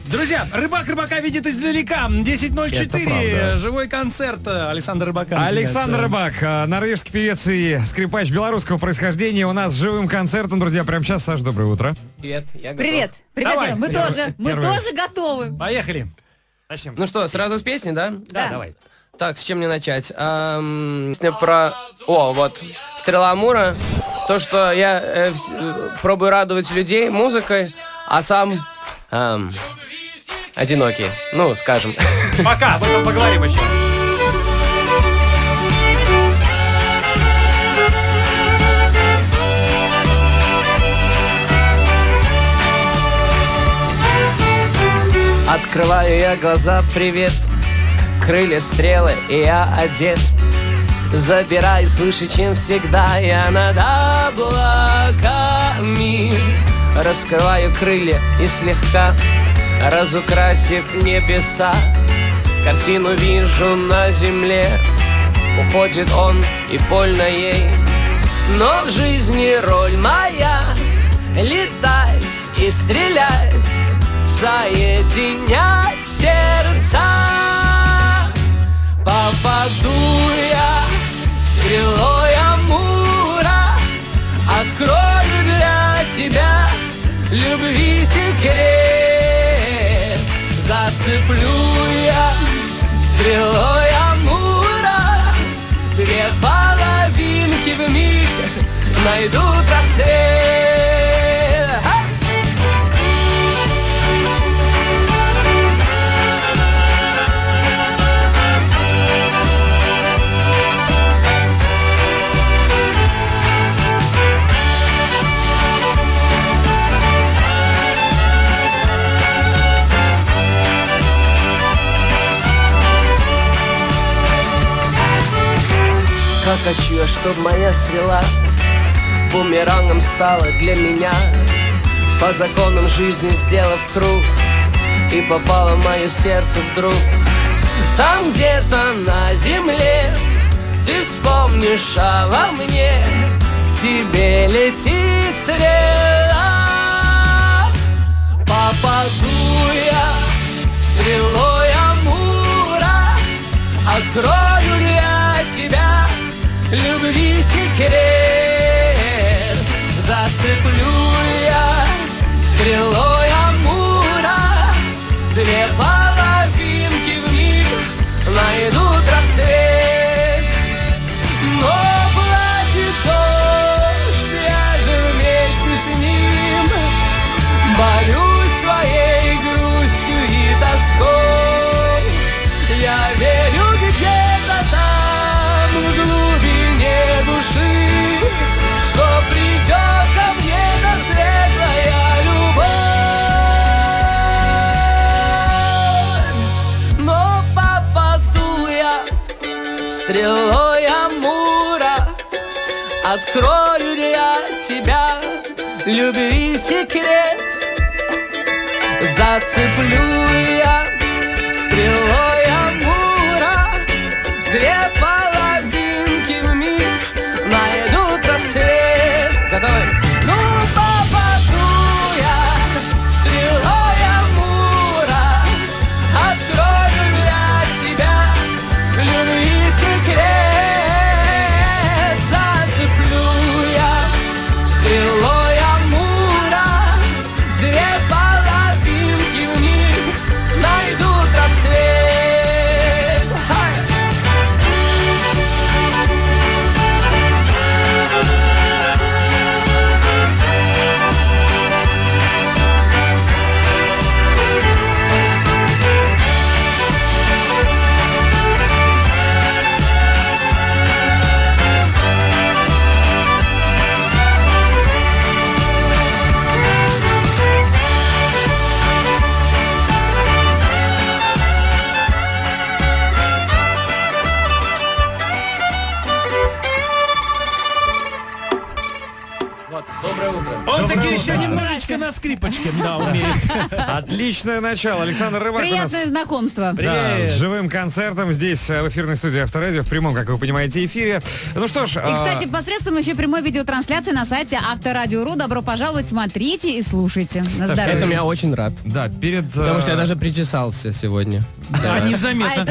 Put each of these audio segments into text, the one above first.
Друзья, рыбак рыбака видит издалека. 10:04. Живой концерт Александра Рыбака. Александр Рыбак, норвежский певец и скрипач белорусского происхождения. У нас с живым концертом, друзья, прямо сейчас. Саш, доброе утро. Привет, я готов. Привет. Давай. Мы тоже готовы. Поехали. Начнем. Ну что, сразу с песни, да? Да, давай. Так, с чем мне начать? Песня про... О, вот. «Стрела Амура». То, что я пробую радовать людей музыкой, а сам одинокий. Ну, скажем. Пока, об этом поговорим еще. Открываю я глаза, привет. Крылья, стрелы, и я одет. Забираюсь выше, чем всегда. Я над облаками. Раскрываю крылья и слегка разукрасив небеса, картину вижу на земле. Уходит он, и больно ей. Но в жизни роль моя летать и стрелять, соединять сердца. Попаду я стрелой Амура, открою для тебя любви секрет. Зацеплю я стрелой Амура, две половинки вмиг найдут рассвет. Как хочу я, чтоб моя стрела бумерангом стала для меня, по законам жизни сделав круг, и попала в мое сердце вдруг. Там где-то на земле ты вспомнишь обо мне, к тебе летит стрела. Попаду я стрелой Амура, открою для тебя любви секрет. Зацеплю я стрелой Амура, две половинки вмиг найдут рассвет. Но плачет дождь, я же вместе с ним борюсь своей грустью и тоской. Я верю где-то там в глубине души, что придет ко мне та светлая любовь. Но попаду я стрелой Амура, открою для тебя любви секрет. Зацеплю я стрелой Амура, две половинки вмиг найдут рассвет. Готовы? Ну, попаду я стрелой Амура, открою для тебя любви секрет. Зацеплю я стрелой Амура, две половинки вмиг найдут рассвет. на скрипочке, да, умеет. Отличное начало. Александр Рыбак у нас. Приятное знакомство. Да, Привет. с живым концертом здесь в эфирной студии Авторадио в прямом, как вы понимаете, эфире. Ну что ж, И, кстати, посредством еще прямой видеотрансляции на сайте Авторадио.ру. Добро пожаловать, смотрите и слушайте. На Саш, здоровье. Этому я очень рад. да, перед... Потому что я даже причесался сегодня. А незаметно.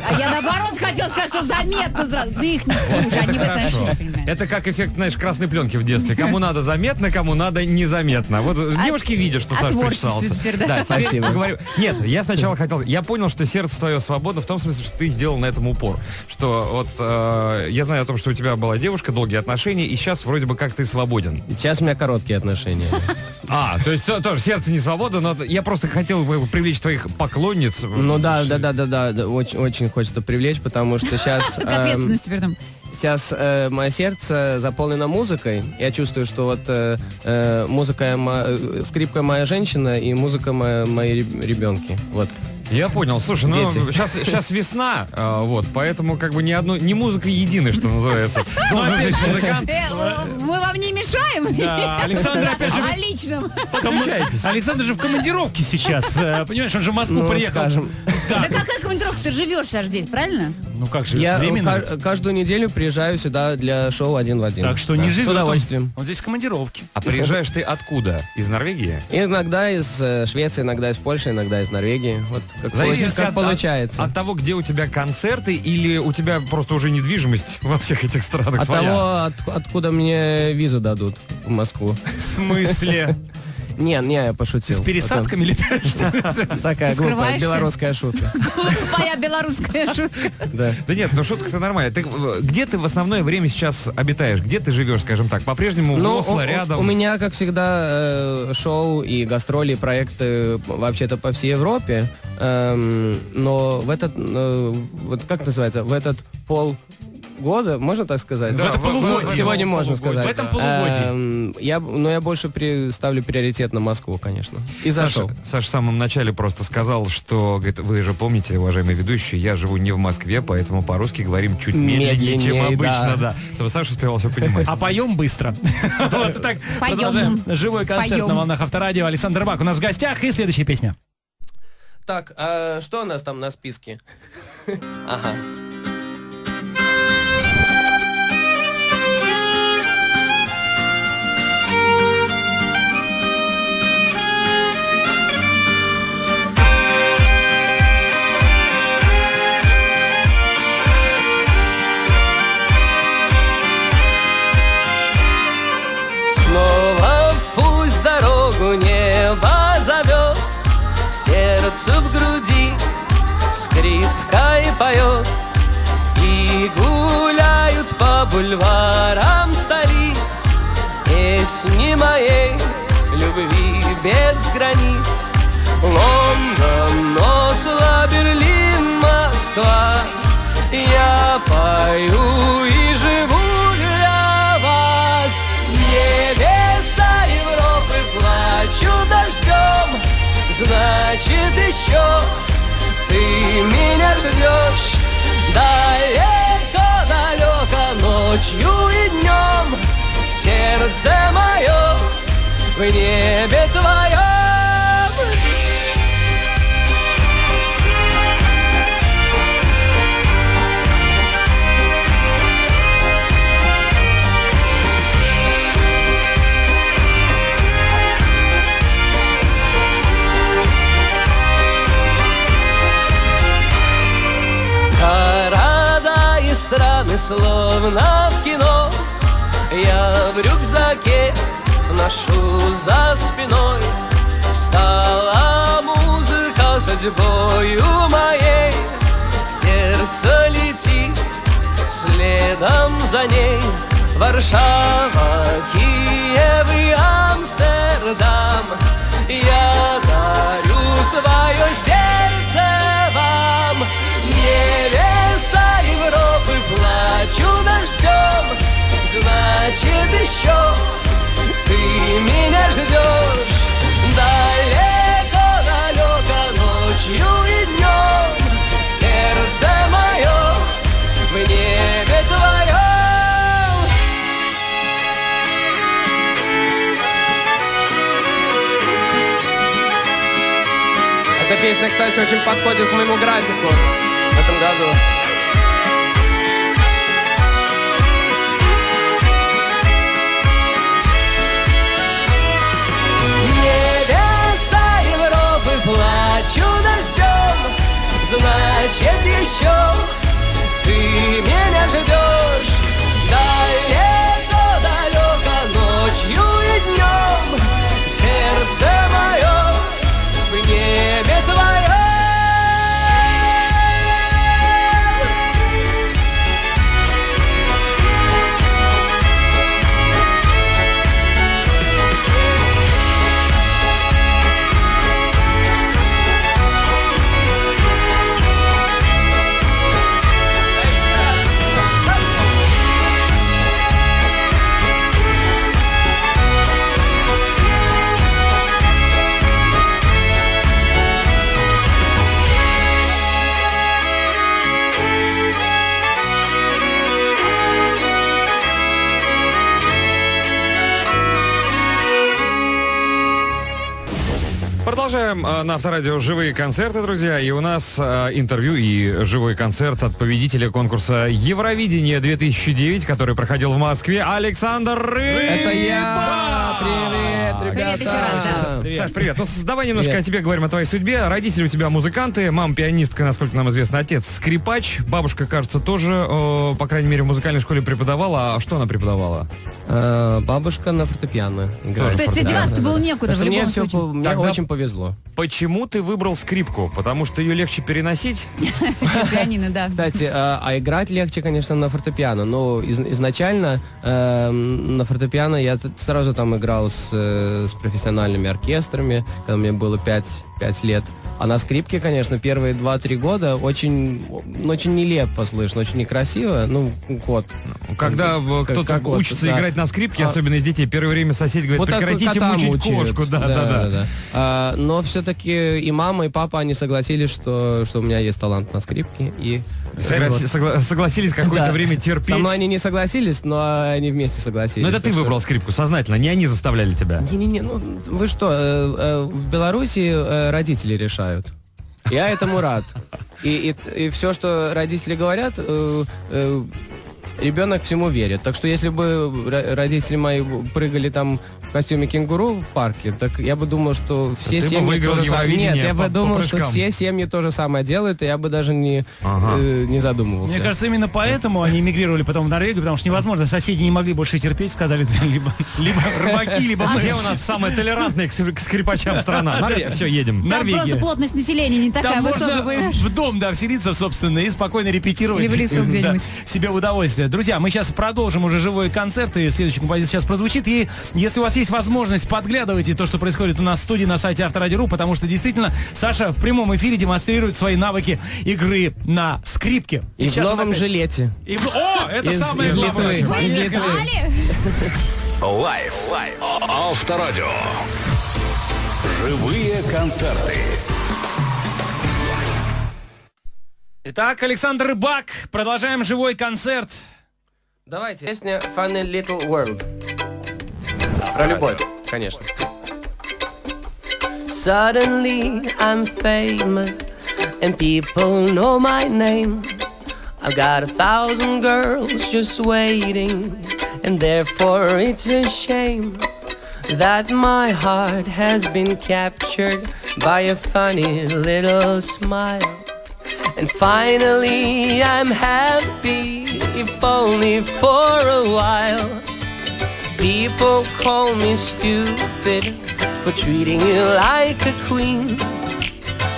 А я наоборот хотел сказать, что заметно сразу. Да их не слушай, они в этом Хорошо. вообще не понимают. Это как эффект, знаешь, красной пленки в детстве. Кому надо заметно, кому надо незаметно. Вот девушки видят, что о Саша творчестве причесался. теперь, да? Да, тебе Спасибо. говорю. Нет, я сначала хотел... Я понял, что сердце твое свободно в том смысле, что ты сделал на этом упор. Что вот я знаю о том, что у тебя была девушка, долгие отношения, и сейчас вроде бы как ты свободен. Сейчас у меня короткие отношения. То есть тоже сердце не свободно, но я просто хотел бы привлечь твоих поклонниц. Ну да, очень, очень хочется привлечь, потому что сейчас... К ответственности теперь там. Сейчас мое сердце заполнено музыкой. Я чувствую, что вот скрипка моя женщина и музыка мои ребенки. Вот. Я понял. Слушай, ну Дети. сейчас весна, вот, поэтому как бы ни музыка единой, что называется. Должен жить музыкант. Мы вам не мешаем? Да, Александр опять же... О личном. Подключайтесь. Александр же в командировке сейчас. Понимаешь, он же в Москву Ну, приехал. скажем. Да какая командировка? Ты живешь сейчас здесь, правильно? Ну как же, Я временно. каждую неделю приезжаю сюда для шоу «Один в один». Так что не С живет. удовольствием. Он здесь в командировке. А приезжаешь ты откуда? Из Норвегии? Иногда из Швеции, иногда из Польши, иногда из Норвегии. Вот Зависит как получается. От того, где у тебя концерты, или у тебя просто уже недвижимость во всех этих странах От своя? того, откуда мне визу дадут в Москву. В смысле? Не, я пошутил. С пересадками летаешь? Такая Ты глупая скрываешься? белорусская шутка. Твоя белорусская шутка. Да. Да нет, ну шутка-то нормальная. Где ты в основное время сейчас обитаешь? Где ты живешь, скажем так? По-прежнему в Осло, рядом? У меня, как всегда, шоу и гастроли, и проекты вообще-то по всей Европе. Но в этот, вот как называется, в этот полгода, можно так сказать? Да, В это полугодие. Сегодня можно сказать. В этом полугодии. Я больше ставлю приоритет на Москву, конечно. И за шоу. Саша в самом начале просто сказал, что, говорит, вы же помните, уважаемые ведущие, я живу не в Москве, поэтому по-русски говорим чуть медленнее, чем Медленнее, обычно, да. да. Чтобы Саша успевал все понимать. А поем быстро. Вот, итак, Поем. продолжаем. Живой концерт Поем. на волнах Авторадио. Александр Рыбак у нас в гостях. И следующая песня. Так, а что у нас там на списке? Ага. Снова в пусть дорогу небо зовет, сердце в груди скрипкой поет. И гуляют по бульварам столиц песни моей любви без границ. Лондон, Осло, Берлин, Москва, я пою и живу для вас. Небеса Европы плачут дождем, значит еще ты меня ждешь. Далеко-далеко ночью и днем сердце мое в небе твоем. Города и страны словно в кино, я в рюкзаке ношу за спиной. Стала музыка судьбою моей, сердце летит следом за ней. Варшава, Киев и Амстердам, я дарю свое сердце вам. Небеса Европы плачут дождем, значит еще ты меня ждешь. Далеко-далеко ночью и днем сердце мое в небе твоем. песня, кстати, очень подходит к моему графику в этом году. Небеса Европы плачу дождем, значит еще ты меня ждешь. Далеко-далеко ночью и днем сердце мое в небе твоем. Продолжаем на Авторадио живые концерты, друзья. И у нас интервью и живой концерт от победителя конкурса Евровидение 2009, который проходил в Москве, Александр Рыба. Это я! Привет, ребята! Привет еще раз, да. Привет. Саш, привет. Ну, давай немножко Привет. о тебе говорим, о твоей судьбе. Родители у тебя музыканты, мама пианистка, насколько нам известно, отец скрипач, бабушка, кажется, тоже, по крайней мере, в музыкальной школе преподавала. А что она преподавала? Бабушка на фортепиано играет. То есть тебе деваться было некуда в Потому что мне любом все, случае. мне Тогда- очень повезло. Почему ты выбрал скрипку? Потому что ее легче переносить? Чем пианино, да. Кстати, играть легче, конечно, на фортепиано. Но изначально на фортепиано я сразу там играл с профессиональными оркестрами, когда мне было 5 лет. А на скрипке, конечно, первые 2-3 года очень нелепо слышно, очень некрасиво. Ну, вот. Когда кто-то как вот, учится да. играть на скрипке, особенно из детей, первое время соседи говорят, Вот так прекратите кота мучить мучают. кошку. Да. Но все-таки и мама, и папа, они согласились, что у меня есть талант на скрипке. И Согласились какое-то Да. время терпеть. Со мной они не согласились, но они вместе согласились. Но это ты Так что- выбрал скрипку сознательно, не они заставляли тебя. Не-не-не, ну вы что, в Беларуси родители решают. Я этому рад. И все, что родители говорят, ребенок всему верит. Так что если бы родители мои прыгали там в костюме кенгуру в парке, так я бы думал, что все ты бы семьи выиграл то же самое. Евровидение Нет, я по бы думал, что прыжкам. все семьи то же самое делают, и я бы даже не задумывался. Мне кажется, именно поэтому они эмигрировали потом в Норвегию, потому что невозможно, соседи не могли больше терпеть, сказали, либо рыбаки, либо мы. Где у нас самая толерантная к скрипачам страна? Все, едем. Там Норвегия. просто плотность населения не такая Там высокая, можно понимаешь? в дом, вселиться, собственно, и спокойно репетировать. Или в лесу где-нибудь. Себе в удовольствие. Друзья, мы сейчас продолжим уже живой концерт, и следующая композиция сейчас прозвучит. И если у вас есть возможность, подглядывайте то, что происходит у нас в студии на сайте Авторадио.ру, потому что действительно Саша в прямом эфире демонстрирует свои навыки игры на скрипке. И в сейчас он новом опять- жилете. О, это Из- самое из главное. Литвы. Поехали. Из Литвы. Али? Лайф. Авторадио. Живые концерты. Итак, Александр Рыбак. Продолжаем живой концерт. Давайте. Песня Funny Little World. Про любовь, конечно. Suddenly I'm famous and people know my name. I've got 1,000 girls just waiting, and therefore it's a shame that my heart has been captured by a funny little smile. And finally I'm happy, if only for a while. People call me stupid for treating you like a queen,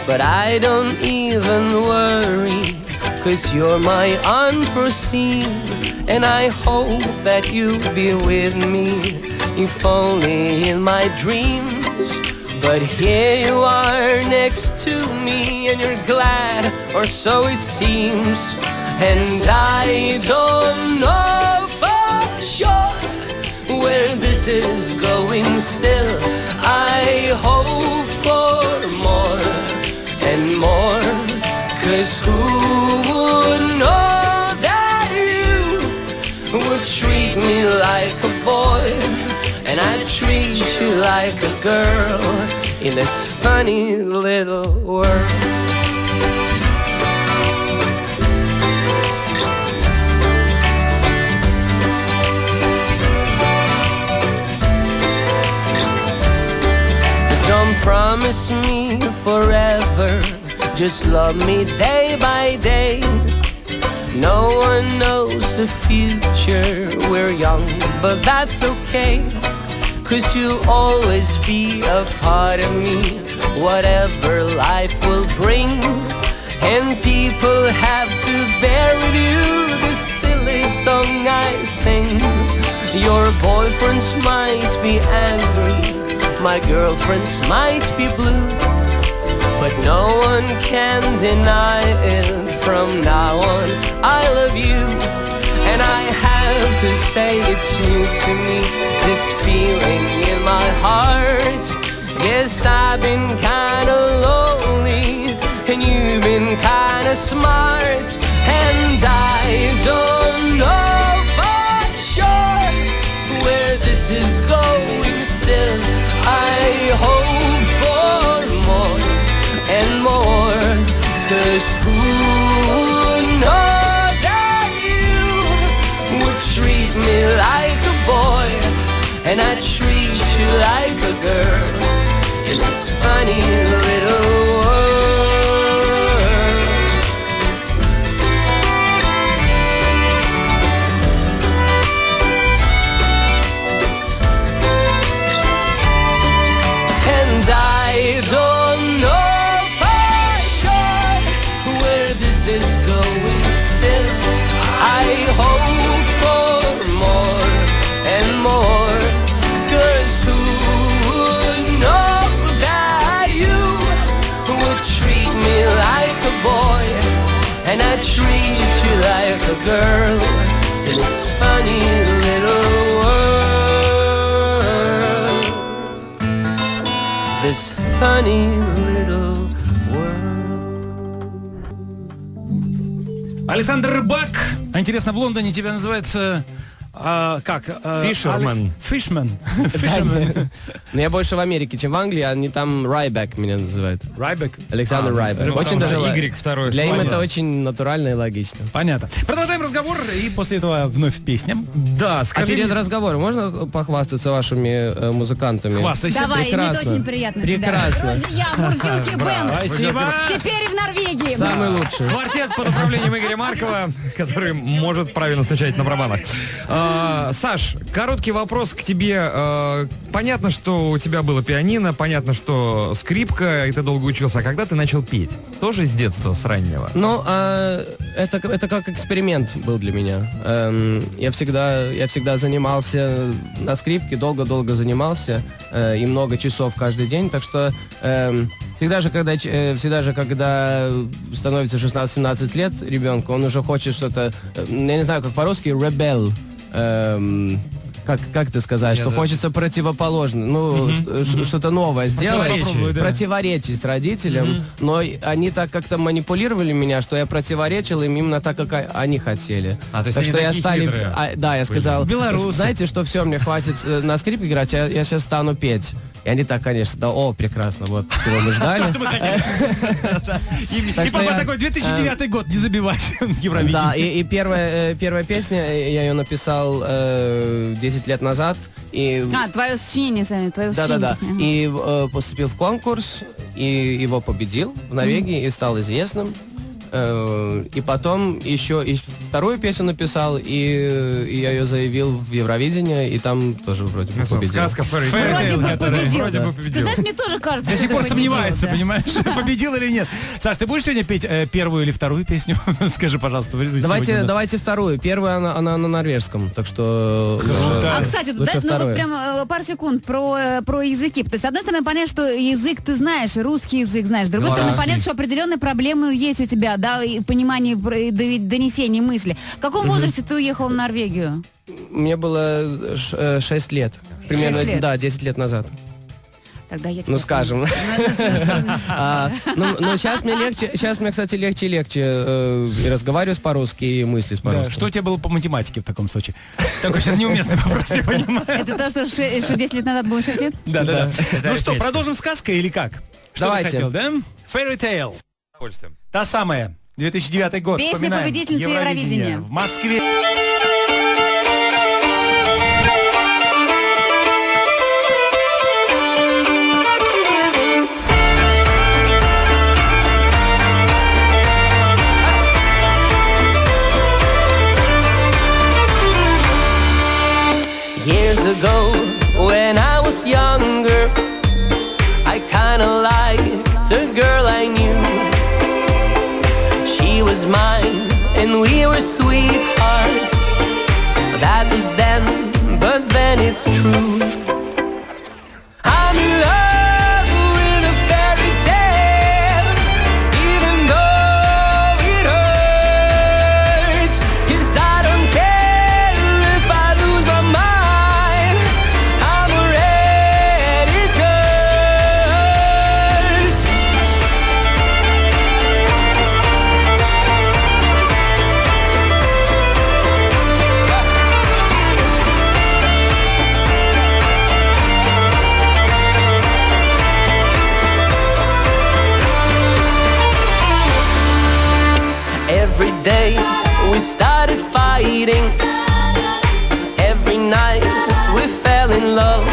but I don't even worry, 'cause you're my unforeseen. And I hope that you'll be with me, if only in my dreams. But here you are next to me, and you're glad, or so it seems. And I don't know for sure where this is going still. I hope for more and more, 'cause who would know that you would treat me like a boy, and I'd treat you like a girl. in this funny little world. Don't promise me forever, just love me day by day. No one knows the future, we're young, but that's okay. 'Cause you'll always be a part of me, whatever life will bring. And people have to bear with you the silly song I sing. Your boyfriends might be angry, my girlfriends might be blue, but no one can deny it. From now on, I love you, and I have to say it's new to me, this feeling in my heart. Yes, I've been kinda lonely, and you've been kinda smart, and I don't know for sure where this is going. Still, I hope for more and more, 'cause who knows that you would treat me like a boy, and I treat you like a girl in this funny little world. I don't know for sure where this is going. Still, I hope for more and more, 'cause who would know that you would treat me like a boy, and I treat you like a girl in this funny little world. This funny little world. Александр Рыбак. А интересно, в Лондоне тебя называется... как? Фишермен. Фишмен. Но я больше в Америке, чем в Англии, они там Райбек меня называют. Райбек? Александр Райбек. Очень даже Y второе для слово. им это очень натурально и логично. Понятно. Продолжаем разговор, и после этого вновь песня. Да, А скажи перед мне- разговором можно похвастаться вашими музыкантами? Хвастайся. Давай, мне Прекрасно. очень приятно Прекрасно. тебя. Я Мурзилки Бэм. Спасибо. Теперь в Норвегии. Самый лучший. Квартет под управлением Игоря Маркова, который может правильно стучать на барабанах. Саш, короткий вопрос к тебе. Понятно, что у тебя было пианино, понятно, что скрипка, и ты долго учился. А когда ты начал петь? Тоже с детства, с раннего? Ну, это как эксперимент был для меня. Я всегда занимался на скрипке, долго-долго занимался, и много часов каждый день, так что всегда же, когда становится 16-17 лет ребенку, он уже хочет что-то, я не знаю, как по-русски, rebel. Как это сказать, что хочется противоположно, что-то новое сделать, Попробуй, да. противоречить родителям, но они так как-то манипулировали меня, что я противоречил им именно так, как они хотели. То есть так они что я такие хитрые я сказал, Белорусы. знаете, что все, мне хватит на скрипке играть, я сейчас стану петь. И они так, конечно, да, прекрасно, вот чего мы ждали. Что мы хотели. И Так что папа я, такой, 2009 год, не забивай Евровидение. Да, и первая песня, я ее написал 10 лет назад. И Твое сочинение, Сами, твое сочинение. да. песни. И поступил в конкурс, и его победил в Норвегии, и стал известным. И потом еще и вторую песню написал, и я ее заявил в Евровидение, и там тоже вроде бы победил. Сказка Фэри Вроде бы победил. Вроде бы Ты победил. знаешь, мне тоже кажется, До что сих пор ты победил, сомневается, да. понимаешь, победил или нет. Саш, ты будешь сегодня петь первую или вторую песню? Скажи, пожалуйста. Давайте вторую. Первая она на норвежском, так что Круто. А, кстати, лучше вот второе. прям пару секунд про языки. То есть, с одной стороны, понятно, что язык ты знаешь, русский язык знаешь. С другой стороны, понятно, что определенные проблемы есть у тебя, да, и понимание, и донесение мысли. В каком возрасте ты уехал в Норвегию? Мне было 6 лет. Примерно, 6 лет. да, 10 лет назад. Тогда я тебя Ну, скажем. Но сейчас мне, кстати, легче и легче и разговаривать по-русски, и мыслить Да, по-русски. что у тебя было по математике в таком случае? Такой сейчас неуместный вопрос, я понимаю. Это то, что 10 лет назад было 6 лет? Да. Ну что, арифметика. продолжим сказкой или как? Что Давайте. ты хотел, да? Fairy Tale. С удовольствием. Та самая. 2009 год. Песня Вспоминаем. победительницы Евровидения. В Москве. Years ago, when I was younger, I kinda liked a girl I knew. She was mine, and we were sweethearts. That was then, but then it's true. I'm in love with a fairy tale, even though it hurts. 'Cause I don't care if I lose my mind. I'm a ready curse. Every day we started fighting. Every night we fell in love.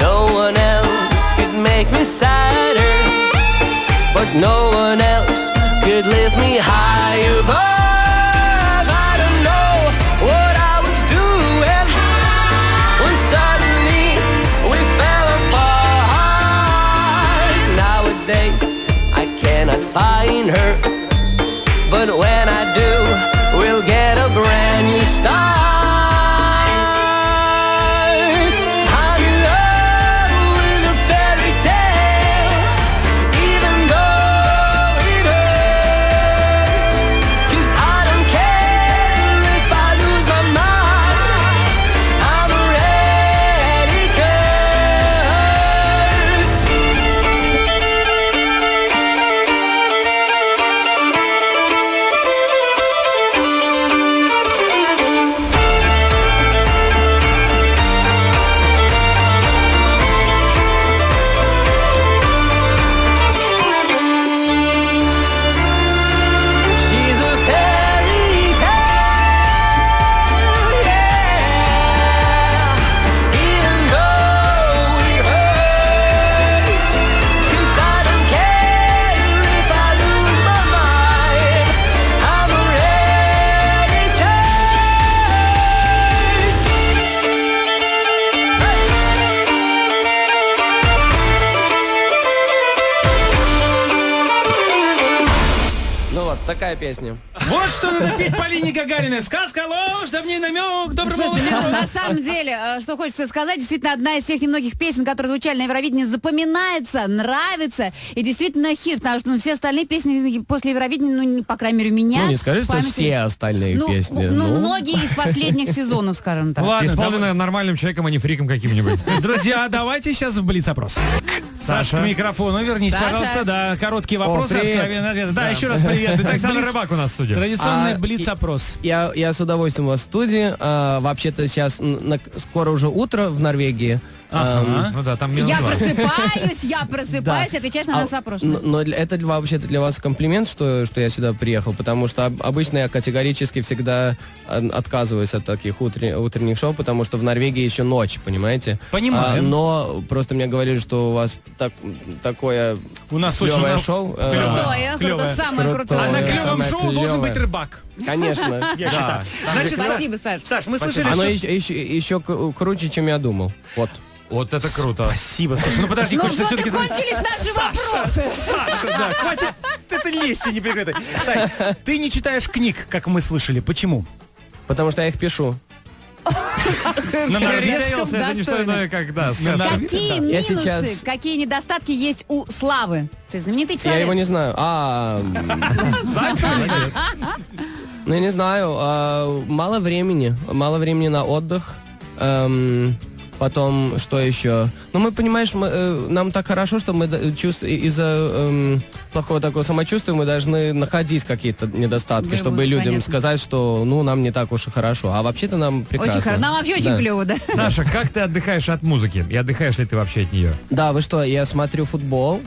No one else could make me sadder, but no one else could lift me high above. I don't know what I was doing when suddenly we fell apart. Nowadays I cannot find her, but when I do, we'll get a brand new start. I'm in love with a fairy tale, even though it hurts. 'Cause I don't care if I lose my mind. I'm a ready curse. She's a fairy tale, yeah. Even though it hurts, 'cause I don't care if I lose my mind. I'm a ready curse. Ну вот, такая песня. Вот что надо петь Полине Гагариной. Сказка, ложь, да в ней намек, доброго Слушайте, утра. ну, на самом деле, что хочется сказать, действительно, одна из тех немногих песен, которые звучали на Евровидении, запоминается, нравится и действительно хит, потому что все остальные песни после Евровидения, ну, по крайней мере, у меня... Ну, не скажи, в что памяти- все остальные Ну, песни. ну, многие из последних сезонов, скажем так. Ладно, Исполненная нормальным человеком, а не фриком каким-нибудь. Друзья, давайте сейчас в блиц-опрос. Саша, к микрофону вернись, Саша. пожалуйста. Да, короткие вопросы, привет. откровенные ответы. Да, еще раз привет. Итак, Александр блиц- Рыбак у нас в студии. Традиционный А, блиц-опрос. Я с удовольствием у вас в студии. Вообще-то сейчас скоро уже утро в Норвегии. Ага. Ну да, там минус Я 2. просыпаюсь, отвечаешь на наш вопрос. Но это вообще-то для вас комплимент, что я сюда приехал, потому что обычно я категорически всегда отказываюсь от таких утренних шоу, потому что в Норвегии еще ночь, понимаете? Понимаю. Но просто мне говорили, что у вас такое У нас очень клевое много- шоу. Клевое. Крутое, самое Круто. крутое. А на Ой, клевом самое шоу должен клевое. быть рыбак. Конечно. Я считаю. Значит, Спасибо, Саш. Саш, мы слышали, Оно что... еще круче, чем я думал. Вот. Вот это круто. Спасибо, слушай, ну подожди, Ну хочется вот и все-таки... кончились наши Саша, вопросы. Саша, да, хватит это лести неприкрытой. Сань, ты не читаешь книг, как мы слышали. Почему? Потому что я их пишу. На норвежском? Tales это не что достойно. иное, как, да, сказка. Какие Я минусы, сейчас- какие недостатки есть у Славы? Ты знаменитый Я человек. его не знаю. Ну, я не знаю. Мало времени на отдых. Потом, что еще? Ну, мы, понимаешь, нам так хорошо, что мы из-за плохого такого самочувствия мы должны находить какие-то недостатки, Да, чтобы людям понятно. сказать, что, ну, нам не так уж и хорошо. А вообще-то нам прекрасно. Очень хорошо. Нам вообще очень клево, да? Саша, как ты отдыхаешь от музыки? И отдыхаешь ли ты вообще от нее? Да, вы что, я смотрю футбол.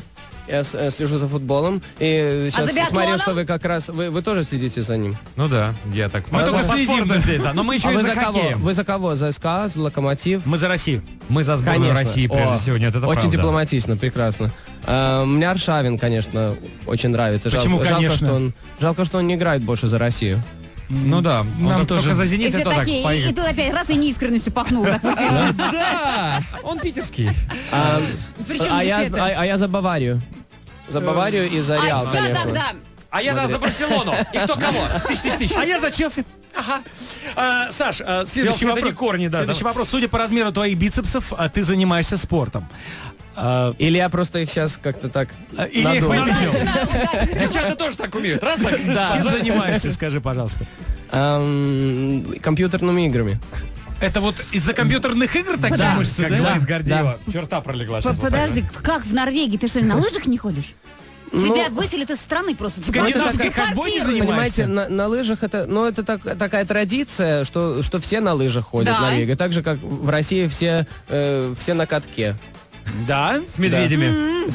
Я слежу за футболом. И за сейчас биатлоном? смотрю, что вы как раз... Вы тоже следите за ним? Ну да, я так... Мы только по следим, спорту да. здесь, да. Но мы еще А и вы за за кого? хоккеем. Вы за кого? За СКА, за Локомотив? Мы за Россию. Мы за сборную Конечно. России, прежде О, всего. Нет, это очень правда. дипломатично, прекрасно. Мне Аршавин, конечно, очень нравится. Почему, конечно? Жалко, что он не играет больше за Россию. Ну да, Нам он тоже. только за И «Зенит» все это так такие, и поиграет. тут опять раз и неискренностью пахнул. да. Да, он питерский. Причем А здесь это? я за Баварию. За Баварию и за Реал, А все конечно. тогда. А я за Барселону. И кто кого? Тысяч. А я за Челси. Ага. Саш, следующий Челси это вопрос. не корни, да, Следующий да. вопрос. Судя по размеру твоих бицепсов, ты занимаешься спортом. Или я просто их сейчас как-то так Или их надул. выведем. Девчата тоже так умеют. Раз так, Чем занимаешься, скажи, пожалуйста. Компьютерными играми. Это вот из-за компьютерных игр такие Подожди. мышцы, как да? говорит Гордеева, черта пролегла сейчас. Подожди, как в Норвегии? Ты что, на лыжах не ходишь? Тебя выселят из страны просто. Скандинавской ходьбой не Понимаете, занимаешься? на лыжах это такая традиция, что все на лыжах ходят Да. в Норвегии. Так же, как в России все на катке. Да? С медведями.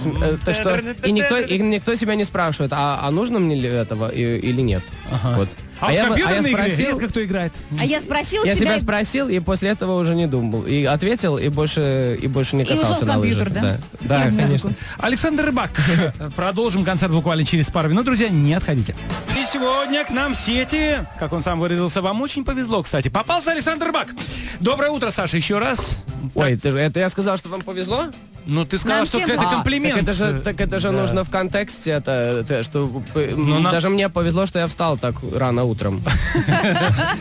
Так что и никто себя не спрашивает, а нужно мне ли этого или нет. Вот. А в компьютерной игре спросил, редко кто играет. А я спросил я себя себя... спросил, и после этого уже не думал. И ответил, и больше не ушел катался в на компьютер, лыжах. да? Да, И в музыку. конечно. Александр Рыбак. Продолжим концерт буквально через пару минут. Друзья, не отходите. И сегодня к нам в сети, как он сам выразился, вам очень повезло, кстати. Попался Александр Рыбак. Доброе утро, Саша, еще раз. Ой, это я сказал, что вам повезло? Ну, ты сказал, Нам что всем это повезло. комплимент. Так это же Да. нужно в контексте, что нам- даже мне повезло, что я встал так рано утром.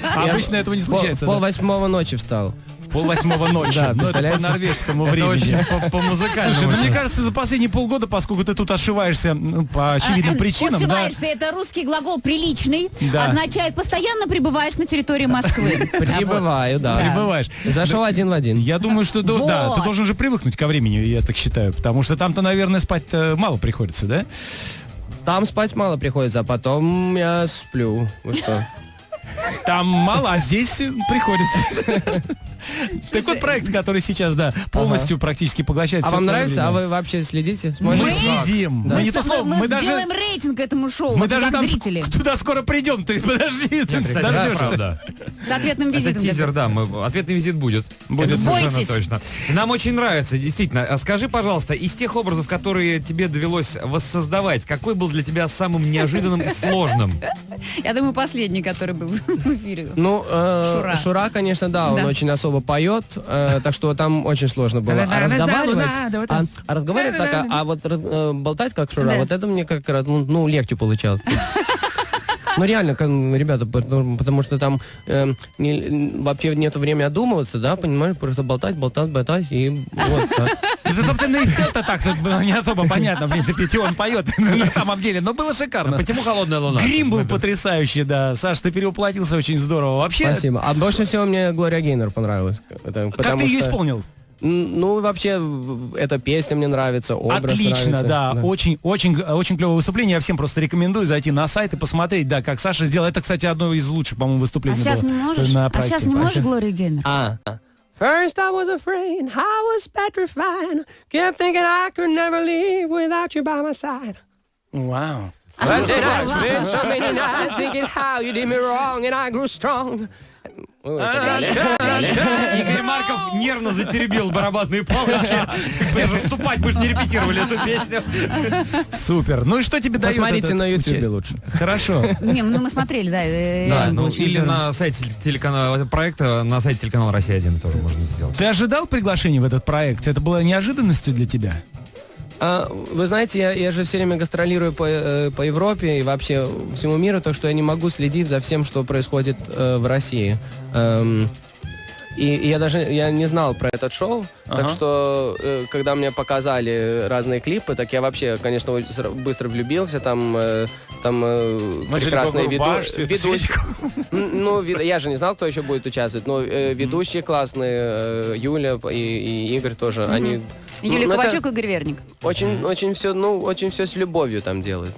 А обычно этого не случается. да? 7:30 ночи встал. 7:30 ночи. Да, Ну, это по представляете? норвежскому Это очень времени. по-музыкальному. Слушай, ну мне сейчас. кажется, за последние полгода, поскольку ты тут ошиваешься по очевидным причинам, да, Ошибаешься, это русский глагол «приличный», Да. означает «постоянно пребываешь на территории Москвы». Прибываю, да. прибываешь. Зашел один в один. Я думаю, что да, Вот. ты должен же привыкнуть ко времени, я так считаю, потому что там-то, наверное, спать мало приходится, да? Там спать мало приходится, а потом я сплю. Вы что? Там мало, а здесь приходится. Так вот проект, который сейчас, да, полностью практически поглощает А всё вам твое нравится? А время. вы вообще следите? Мы Смотрите? следим. Мы не то слово, Мы мы даже... сделаем рейтинг этому шоу, Мы вот даже как там зрители. туда скоро придем, ты подожди, ты Кстати, да, дождешься. правда. С ответным Это визитом. тизер, да, ответный визит будет. Будет. Это совершенно Бойтесь. точно. Нам очень нравится, действительно. А скажи, пожалуйста, из тех образов, которые тебе довелось воссоздавать, какой был для тебя самым неожиданным и сложным? Я думаю, последний, который был в эфире. Ну, Шура. Шура, конечно, да, он Да. очень особо поет, так что там очень сложно было. А разговаривать, так, а вот болтать как Шура, Да. вот это мне как раз, ну, легче получалось. Ну, реально, ребята, потому что там вообще нет времени одумываться, да, понимаешь, просто болтать, и вот так. Это, собственно, и это так, тут было не особо понятно, в принципе, он поет на самом деле, но было шикарно. Почему холодная луна? Грим был потрясающий, да. Саш, ты перевоплотился очень здорово. Вообще, Спасибо. А больше всего мне Глория Гейнер понравилась. как ты ее исполнил? Ну, вообще, эта песня мне нравится, образ Отлично, нравится. да. Очень клевое выступление. Я всем просто рекомендую зайти на сайт и посмотреть, да, как Саша сделал. Это, кстати, одно из лучших, по-моему, А выступлений сейчас было не можешь? на А проекте. сейчас не можешь, Глория Гейнер? First I was afraid, I was petrified. Kept thinking I could never live without you by my side. Вау. But then I spent so many nights thinking how you did me wrong, and I grew strong. Игорь Марков нервно затеребил барабанные палочки. Где же вступать? Мы же не репетировали эту песню. Супер. Ну и что тебе дает Посмотрите это на YouTube участие? лучше. Хорошо. Не, ну мы смотрели, да. Да, было ну очень или здорово. на сайте телеканала проекта, на сайте телеканала «Россия-1» тоже можно сделать. Ты ожидал приглашения в этот проект? Это было неожиданностью для тебя? Вы знаете, я же все время гастролирую по Европе и вообще всему миру, так что я не могу следить за всем, что происходит в России. И я не знал про этот шоу, так что, когда мне показали разные клипы, так я вообще, конечно, быстро влюбился, там прекрасные ведущие. Ну, я же не знал, кто еще будет участвовать, но ведущие классные, Юля и Игорь тоже, они... Юлия Ковальчук и Игорь Верник. Очень все с любовью там делают.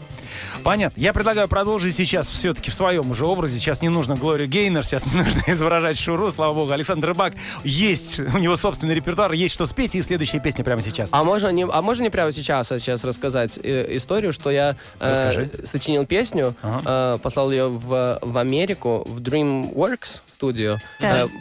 Понятно. Я предлагаю продолжить сейчас все-таки в своем уже образе. Сейчас не нужно Глорию Гейнер, сейчас не нужно изображать Шуру, слава богу. Александр Рыбак, есть у него собственный репертуар, есть что спеть, и следующая песня прямо сейчас. А можно не прямо сейчас рассказать историю, что я сочинил песню, послал ее в Америку, в DreamWorks студию,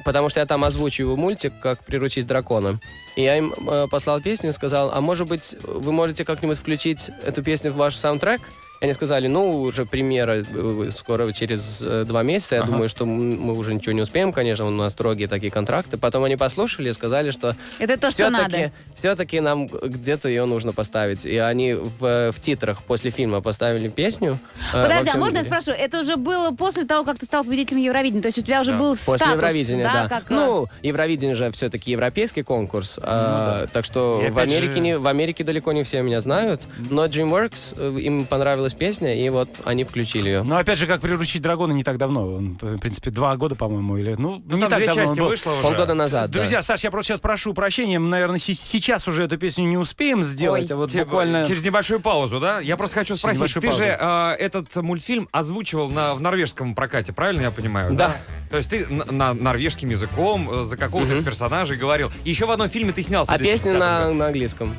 потому что я там озвучиваю мультик «Как приручить дракона». И я им послал песню и сказал, а может быть, вы можете как-нибудь включить эту песню в ваш саундтрек? И они сказали, уже премьера скоро, через 2 месяца. Я думаю, что мы уже ничего не успеем, конечно, у нас строгие такие контракты. Потом они послушали и сказали, что... Это то, что надо. Все-таки нам где-то ее нужно поставить. И они в титрах после фильма поставили песню. Подожди, а можно я спрошу? Это уже было после того, как ты стал победителем Евровидения? То есть у тебя уже был статус? После Евровидения, да. Как... Евровидение же все-таки европейский конкурс. Так что в Америке далеко не все меня знают. Но DreamWorks, им понравилась песня, и вот они включили ее. Но опять же, «Как приручить дракона» не так давно. Он, в принципе, 2 года, по-моему, или... не там так 2 давно части вышло уже. Полгода назад, Друзья, Саш, я просто сейчас прошу прощения. Мы, наверное, сейчас уже эту песню не успеем сделать. А вот буквально... Через небольшую паузу, да? Я просто хочу спросить, ты же этот мультфильм озвучивал в норвежском прокате, правильно я понимаю? Да. То есть ты норвежским языком за какого-то из персонажей говорил. И еще в одном фильме ты снялся. А песня на английском.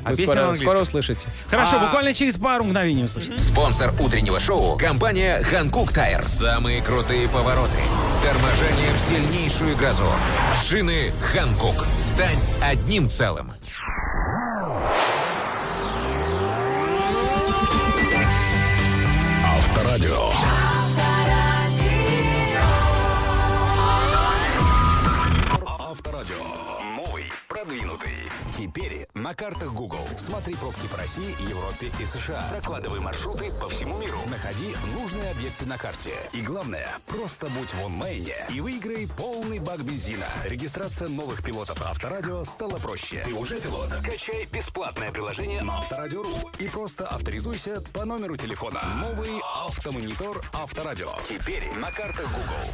Скоро услышите. Хорошо, буквально через пару мгновений услышим. Спонсор утреннего шоу — компания Hankook Tire. Самые крутые повороты, торможение в сильнейшую грозу. Шины Hankook. Стань одним целым. Авторадио. Авторадио. Новый, продвинутый. Теперь на картах Google. Смотри пробки по России, Европе и США. Прокладывай маршруты по всему миру. Находи нужные объекты на карте. И главное, просто будь в онлайне и выиграй полный бак бензина. Регистрация новых пилотов Авторадио стала проще. Ты уже пилот? Скачай бесплатное приложение на Авторадио.ру и просто авторизуйся по номеру телефона. Новый автомонитор Авторадио. Теперь на картах Google.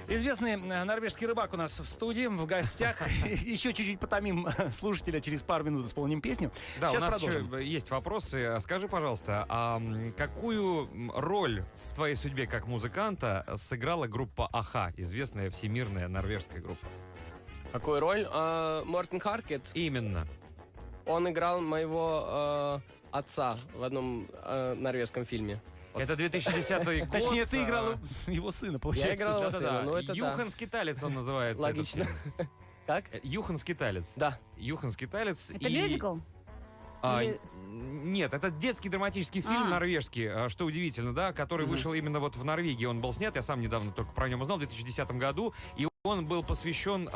Известный норвежский рыбак у нас в студии, в гостях. Еще чуть-чуть потомим слушателя, через пару минут исполним песню. Да, сейчас у нас продолжим. еще есть вопросы. Скажи, пожалуйста, а какую роль в твоей судьбе как музыканта сыграла группа Аха, известная всемирная норвежская группа? Какую роль? Мортен Харкет. Именно. Он играл моего отца в одном норвежском фильме. Это 2010 год. Точнее, ты играл его сына, получается. Я играл его сына, ну это Юхан Скиталец он называется. Логично. Как? Юхан Скиталец. Да. Юхан Скиталец. Это мюзикл? Нет, это детский драматический фильм норвежский, что удивительно, да, который вышел именно вот в Норвегии. Он был снят, я сам недавно только про него узнал, в 2010 году. И он был посвящен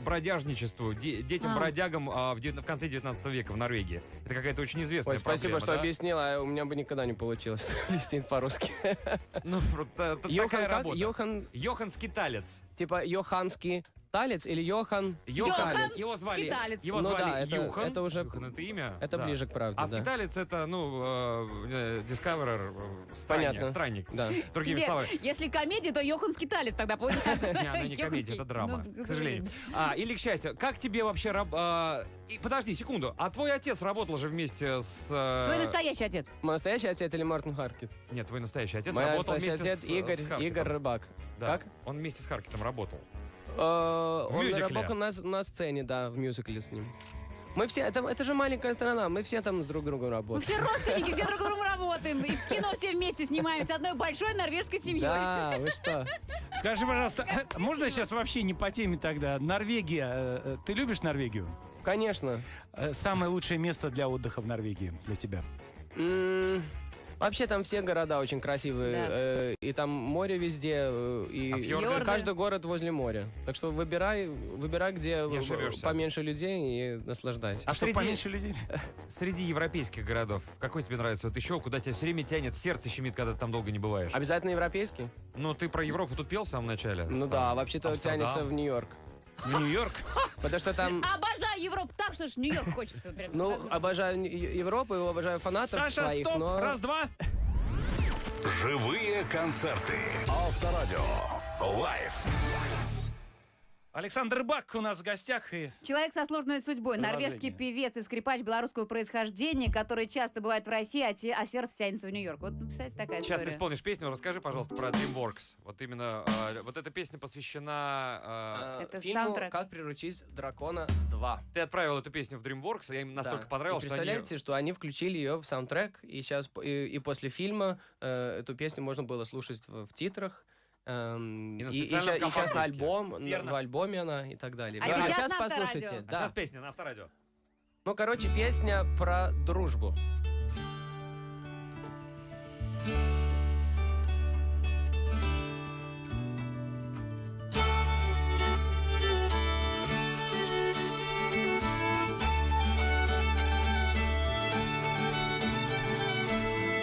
бродяжничеству, детям-бродягам в конце 19 века в Норвегии. Это какая-то очень известная проблема. Спасибо, что объяснила, у меня бы никогда не получилось объяснить по-русски. Ну, такая работа. Йохан Скиталец. Типа Йоханский талец или Йохан? Йохан Его звали Скиталец. Юхан. Это уже... Юхан — это имя. Это ближе к правде, А да. Скиталец — это, Discoverer, странник. Да. Другими Нет, словами. если комедия, то Йохан Скиталец тогда получается. Не, она не комедия, это драма, к сожалению. Или, к счастью, как тебе вообще... Подожди секунду, а твой отец работал же вместе с... Твой настоящий отец. Мой настоящий отец или Мортен Харкет? Нет, твой настоящий отец Мой работал настоящий вместе отец с Харкетом. Игорь Рыбак. Да. Как? Он вместе с Харкетом работал. Он мюзикле. работал на сцене, да, в мюзикле с ним. Мы все, это же маленькая страна, мы все там с друг другом Мы работаем. все родственники, все друг с другом работаем. И в кино все вместе снимаемся одной большой норвежской семьей. Да, вы что? Скажи, пожалуйста, можно сейчас вообще не по теме тогда? Норвегия. Ты любишь Норвегию? Конечно. Самое лучшее место для отдыха в Норвегии для тебя? Вообще там все города очень красивые. И там море везде, и фьорды? каждый город возле моря. Так что выбирай, где Не ошибешься. поменьше людей и наслаждайся. А Что поменьше людей? Среди европейских городов, какой тебе нравится? Вот еще, куда тебя все время тянет, сердце щемит, когда ты там долго не бываешь? Обязательно европейский? Ну, ты про Европу тут пел в самом начале? Ну да, вообще-то Амстердам. тянется в Нью-Йорк. В Нью-Йорк? Потому что там... Обожаю Европу так, что ж Нью-Йорк хочется. Прям. Ну, обожаю Европу, обожаю фанатов Саша, своих, стоп! но... Раз, два. Живые концерты. Авторадио. Лайв. Александр Бак у нас в гостях. И... Человек со сложной судьбой, норвежский певец и скрипач белорусского происхождения, который часто бывает в России, а сердце тянется в Нью-Йорк. Вот, представьте, такая Сейчас ты история. исполнишь песню, расскажи, пожалуйста, про DreamWorks. Вот именно, вот эта песня посвящена... Это фильму саундтрек. «Как приручить дракона 2». Ты отправил эту песню в DreamWorks, и им настолько Да. понравилось, И что они... представляете, что они включили ее в саундтрек, и сейчас и после фильма эту песню можно было слушать в титрах. И на И специальном сейчас на компакт-диске. альбом, Верно. в альбоме она и так далее. А Да, сейчас на послушайте. Авторадио. Да. Сейчас песня на Авторадио. Ну, короче, песня про дружбу.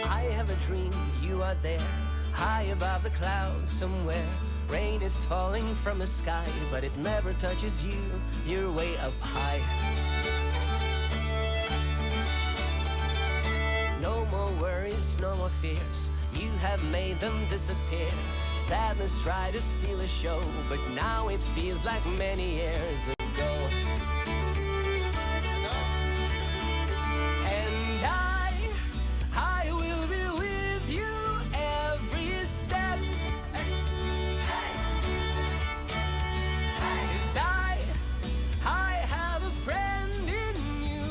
I have a dream you are there, high above the clouds somewhere. Rain is falling from the sky, but it never touches you. You're way up high. No more worries, no more fears. You have made them disappear. Sadness tried to steal a show, but now it feels like many years ago. And I will be with you every step. 'Cause I have a friend in you,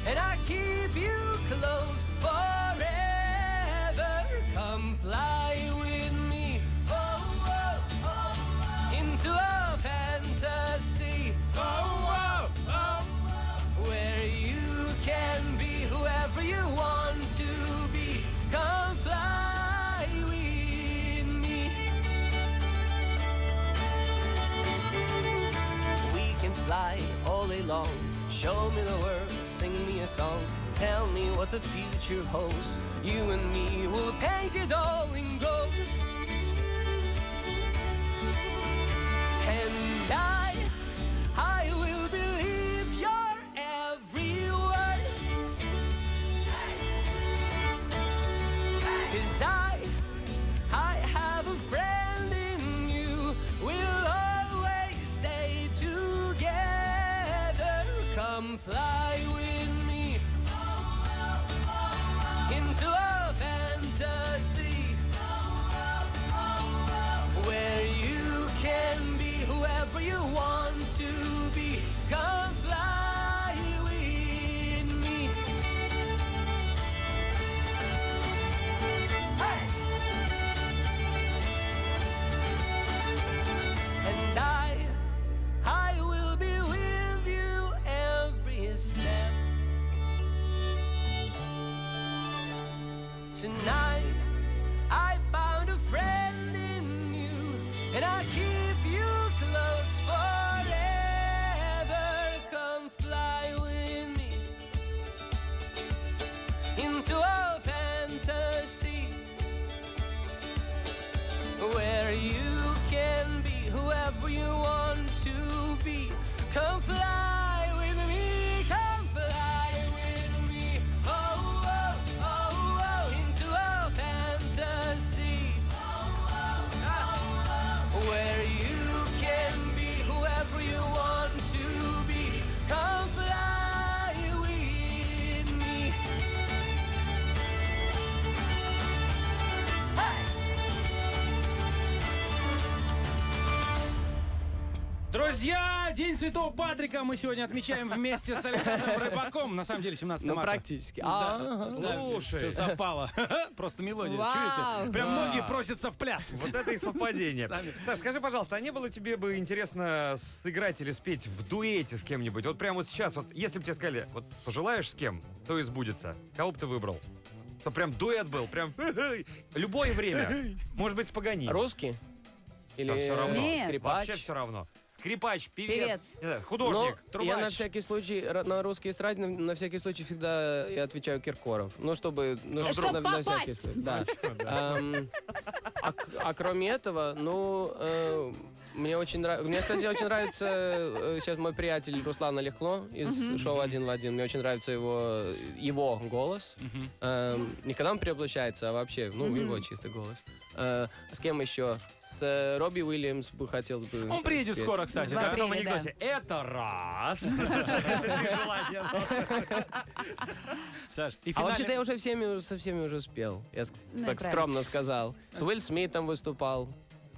and I keep you close forever. Come fly with me, oh, oh, oh, into a fantasy, oh, oh, oh, where you can be whoever you want to be. Come fly with me. We can fly all day long. Show me the world, sing me a song. Tell me what the future holds. You and me will paint it all in gold. And I will believe your every word. 'Cause I have a friend in you. We'll always stay together. Come fly with me into a fantasy where you can be whoever you want to be. Come fly with me. Hey! And I will be with you every step. Tonight I found a friend in you, and I keep you close forever. Come fly with me into a fantasy where you can be whoever you want to be. Come fly with me, come fly with me, oh, oh, oh, oh, into a fantasy where you can be whoever you want to be. Come fly with me. Hey! Друзья, День Святого Патрика мы сегодня отмечаем вместе с Александром Рыбаком. На самом деле 17 Ну, марта. практически. Слушай. Все совпало. Просто мелодия. Вау. Чуете? Прям Да. многие просятся в пляс. Вот это и совпадение. Сами. Саш, скажи, пожалуйста, а не было тебе бы интересно сыграть или спеть в дуэте с кем-нибудь? Вот прямо вот сейчас, вот если бы тебе сказали, вот пожелаешь с кем, то и сбудется. Кого бы ты выбрал? Что прям дуэт был, прям любое время. Может быть, с Паганини. Русский? Или Всё равно. Нет. скрипач? Вообще все равно. Скрипач, певец, Певец. художник, Ну, трубач. я на всякий случай, на русский эстраде, на всякий случай всегда я отвечаю Киркоров. Ну, чтобы... Ну, Чтобы на попасть. всякий случай, да. А кроме этого, мне очень нравится... Мне, кстати, очень нравится сейчас мой приятель Руслан Алехло из шоу «Один в один». Мне очень нравится его голос. Не когда он перевоплощается, а вообще, его чистый голос. С кем еще? С Робби Уильямс бы хотел бы... Он приедет спеть. скоро, кстати. В да? В том апреле, анекдоте. Это раз. Это три желания. Саш, и А вообще-то я финальный... уже со всеми уже спел. Я так правильно. скромно сказал. С Уилл Смитом выступал.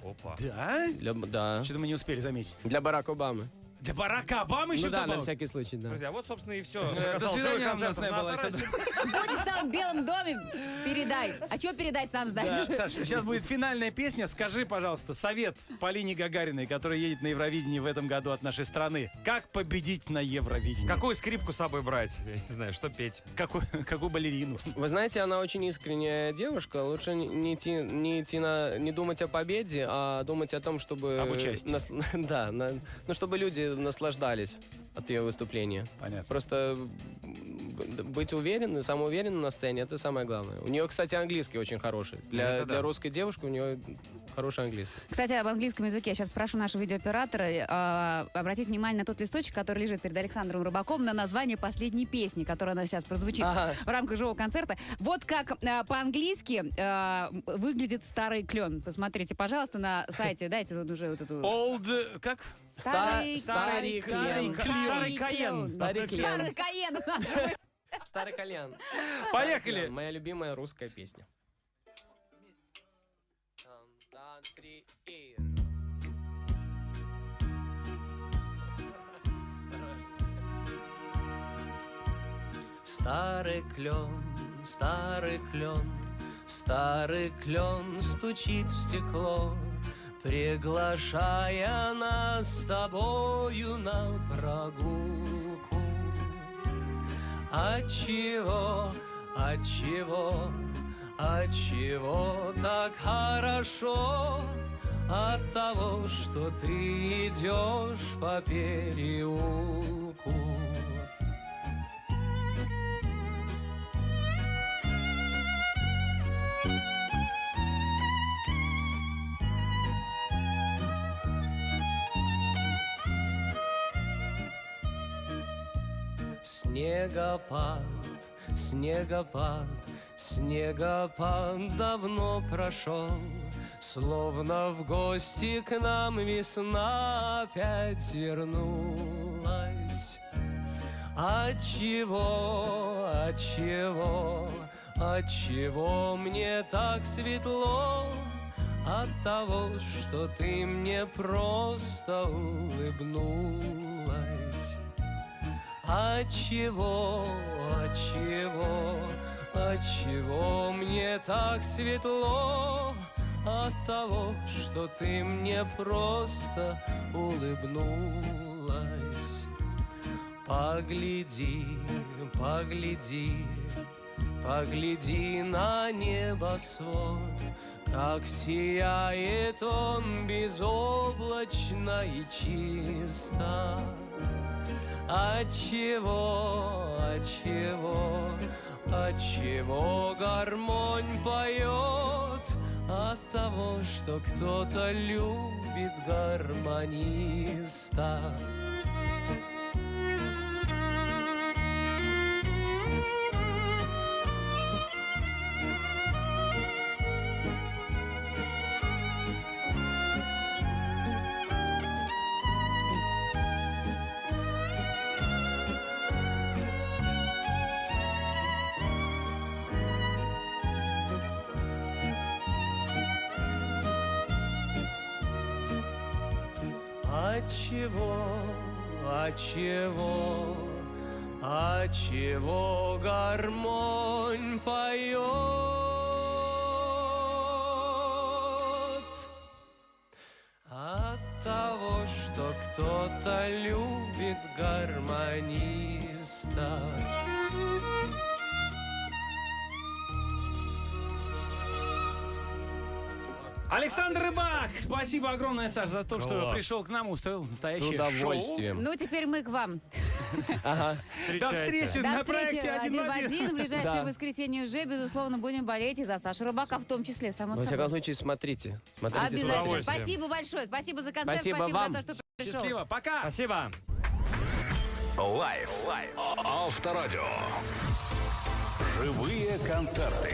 Опа. Да? Да. Что-то мы не успели заметить. Для Барака Обамы. Для Барака Обамы еще Ну да, на добавил? всякий случай, да. Друзья, вот, собственно, и все. До свидания, Анна была. Будешь там в Белом доме, передай. А что передать, сам Да, знаешь. Саша, сейчас будет финальная песня. Скажи, пожалуйста, совет Полине Гагариной, которая едет на Евровидение в этом году от нашей страны. Как победить на Евровидении? Какую скрипку с собой брать? Я не знаю, что петь. Какую балерину? Вы знаете, она очень искренняя девушка. Лучше не думать о победе, а думать о том, чтобы... Об участии. Да, чтобы люди наслаждались от ее выступления. Понятно. Просто быть уверенным, самоуверенным на сцене, это самое главное. У нее, кстати, английский очень хороший. Это да. Для русской девушки у нее хороший английский. Кстати, об английском языке. Я сейчас прошу нашего видеооператора обратить внимание на тот листочек, который лежит перед Александром Рыбаком, на название последней песни, которая у нас сейчас прозвучит в рамках живого концерта. Вот как по-английски выглядит старый клен. Посмотрите, пожалуйста, на сайте. Дайте вот уже вот эту... Old... Как? Старый клен. Старый Каен. Старый клен. Старый Каен. Старый кальян. Поехали. Моя любимая русская песня. Там, 3, и... Старый клен, старый клен, старый клен стучит в стекло, приглашая нас с тобою на прогулку. Отчего, отчего, отчего так хорошо? От того, что ты идешь по переулку. Снегопад, снегопад, снегопад давно прошел, словно в гости к нам весна опять вернулась. Отчего, отчего, отчего мне так светло? От того, что ты мне просто улыбнулась. Отчего, отчего, отчего мне так светло? От того, что ты мне просто улыбнулась. Погляди, погляди, погляди на небосвод, как сияет он безоблачно и чисто. Отчего, отчего, отчего гармонь поет? От того, что кто-то любит гармониста. Отчего, отчего, отчего гармонь поет? От того, что кто-то любит гармониста. Александр Рыбак, спасибо огромное, Саш, за то, что Класс. пришел к нам, устроил С настоящее удовольствием. Ну, теперь мы к вам. Ага. шоу. До встречи До на встречи проекте «Один в один». В ближайшее Да. воскресенье уже, безусловно, будем болеть и за Сашу Рыбака в том числе, само Во собой. всяком случае, смотрите. Обязательно. удовольствием. Спасибо большое. Спасибо за концерт. Спасибо Спасибо вам. за то, что пришел. Счастливо, пока. Спасибо. Лайф. Авторадио. Живые концерты.